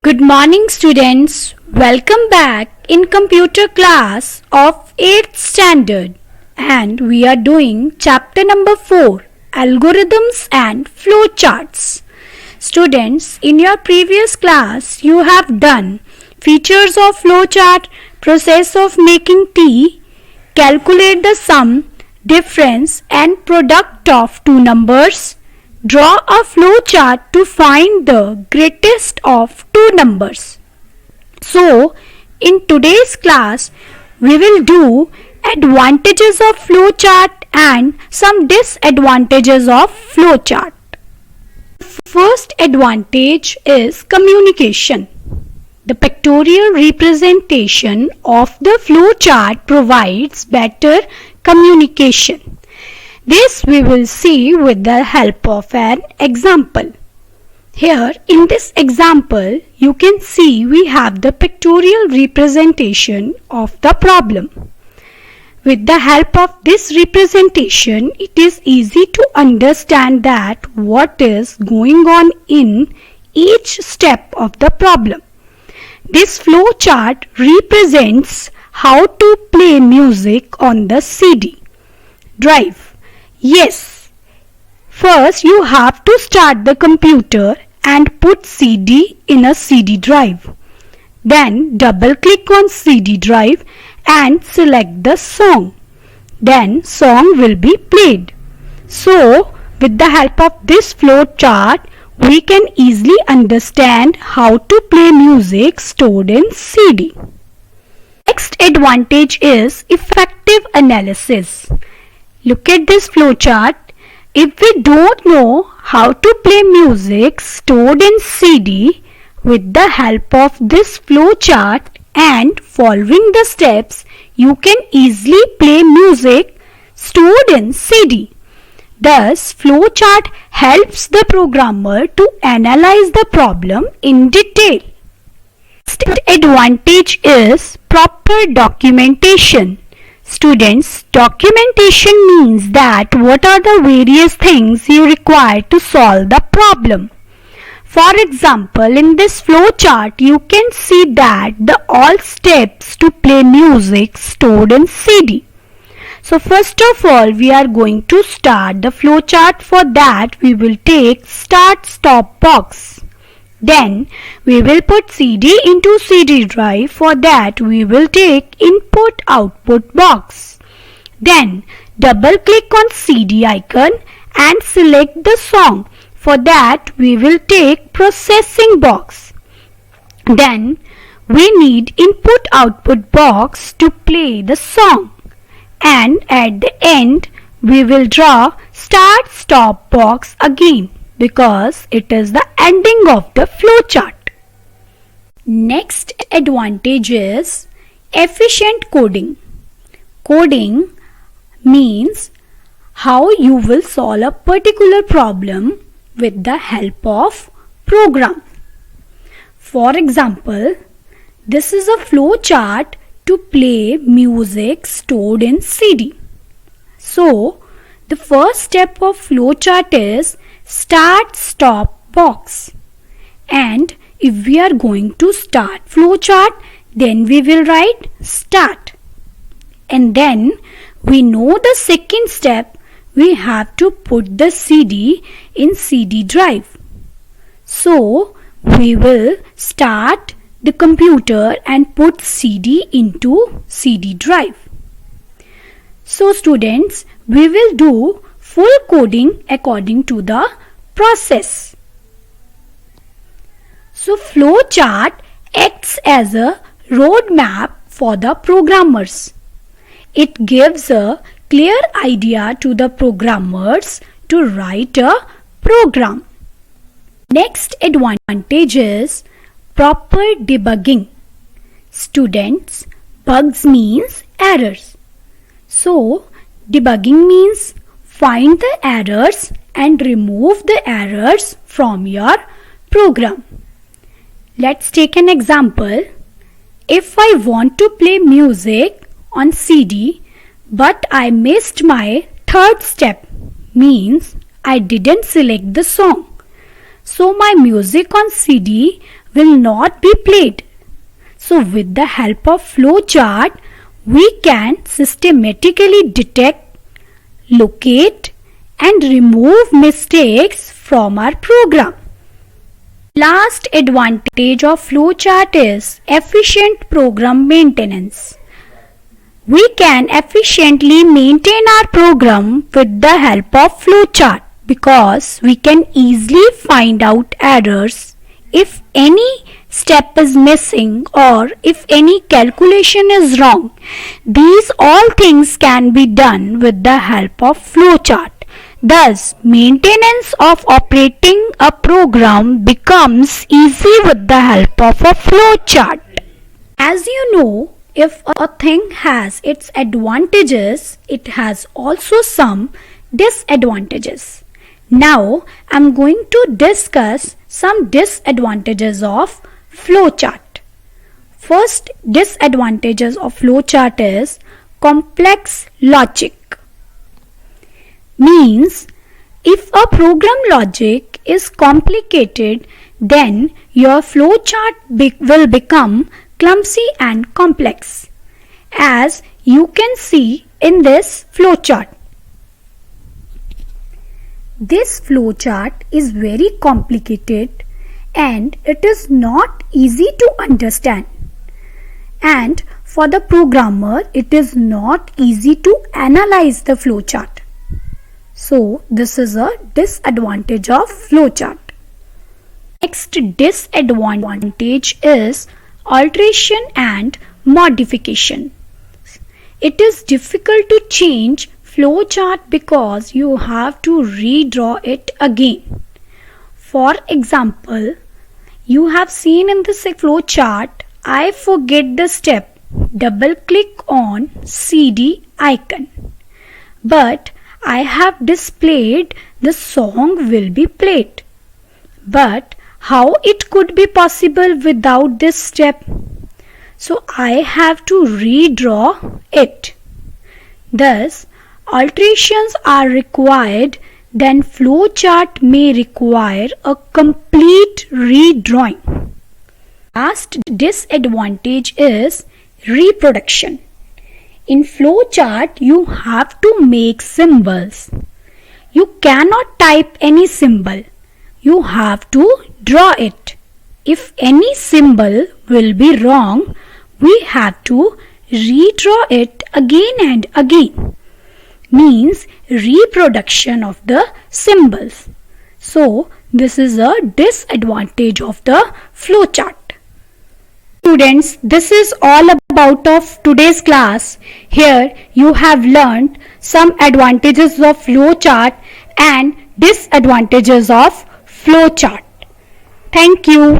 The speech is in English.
Good morning students. Welcome back in computer class of 8th standard and we are doing chapter number 4 algorithms and flowcharts. Students, in your previous class you have done features of flowchart, process of making tea, calculate the sum, difference and product of two numbers. Draw a flowchart to find the greatest of two numbers. So, in today's class, we will do advantages of flowchart and some disadvantages of flowchart. First advantage is communication. The pictorial representation of the flowchart provides better communication. This we will see with the help of an example. Here in this example you can see we have the pictorial representation of the problem. With the help of this representation it is easy to understand that what is going on in each step of the problem. This flowchart represents how to play music on the CD drive. Yes, first you have to start the computer and put CD in a CD drive. Then double click on CD drive and select the song. Then song will be played. So with the help of this flow chart we can easily understand how to play music stored in CD. Next advantage is effective analysis. Look at this flowchart. If we don't know how to play music stored in CD, with the help of this flowchart and following the steps, you can easily play music stored in CD. Thus, flowchart helps the programmer to analyze the problem in detail. Next advantage is proper documentation. Students, documentation means that what are the various things you require to solve the problem. For example, in this flowchart you can see that the all steps to play music stored in CD. So first of all we are going to start the flowchart. For that we will take start stop box. Then we will put CD into CD drive. For that we will take input output box. Then double click on CD icon and select the song. For that we will take processing box. Then we need input output box to play the song. And at the end we will draw start stop box again, because it is the ending of the flowchart. Next advantage is efficient coding. Coding means how you will solve a particular problem with the help of program. For example, this is a flowchart to play music stored in CD. So, the first step of flowchart is start stop box, and if we are going to start flowchart then we will write start, and then we know the second step, we have to put the CD in CD drive. So we will start the computer and put CD into CD drive. So students, we will do full coding according to the process. So flowchart acts as a roadmap for the programmers. It gives a clear idea to the programmers to write a program. Next advantage is proper debugging. Students, bugs means errors. So debugging means find the errors and remove the errors from your program. Let's take an example. If I want to play music on CD but I missed my third step, means I didn't select the song. So my music on CD will not be played. So with the help of flowchart, we can systematically detect, locate and remove mistakes from our program. Last advantage of flowchart is efficient program maintenance. We can efficiently maintain our program with the help of flowchart because we can easily find out errors if any step is missing or if any calculation is wrong. These all things can be done with the help of flowchart. Thus, maintenance of operating a program becomes easy with the help of a flowchart. As you know, if a thing has its advantages, it has also some disadvantages. Now, I am going to discuss some disadvantages of flowchart. First disadvantages of flowchart is complex logic. Means if a program logic is complicated, then your flowchart will become clumsy and complex, as you can see in this flowchart. This flowchart is very complicated and it is not easy to understand. And for the programmer, it is not easy to analyze the flowchart. So this is a disadvantage of flowchart. Next disadvantage is alteration and modification. It is difficult to change flowchart because you have to redraw it again. For example, you have seen in this flowchart, I forget the step, double click on CD icon. But I have displayed the song will be played. But how it could be possible without this step? So I have to redraw it. Thus, alterations are required, then flowchart may require a complete redrawing. Last disadvantage is reproduction. In flowchart, you have to make symbols. You cannot type any symbol. You have to draw it. If any symbol will be wrong, we have to redraw it again and again. Means reproduction of the symbols. So this is a disadvantage of the flowchart. Students, this is all about of today's class. Here you have learned some advantages of flowchart and disadvantages of flowchart. Thank you.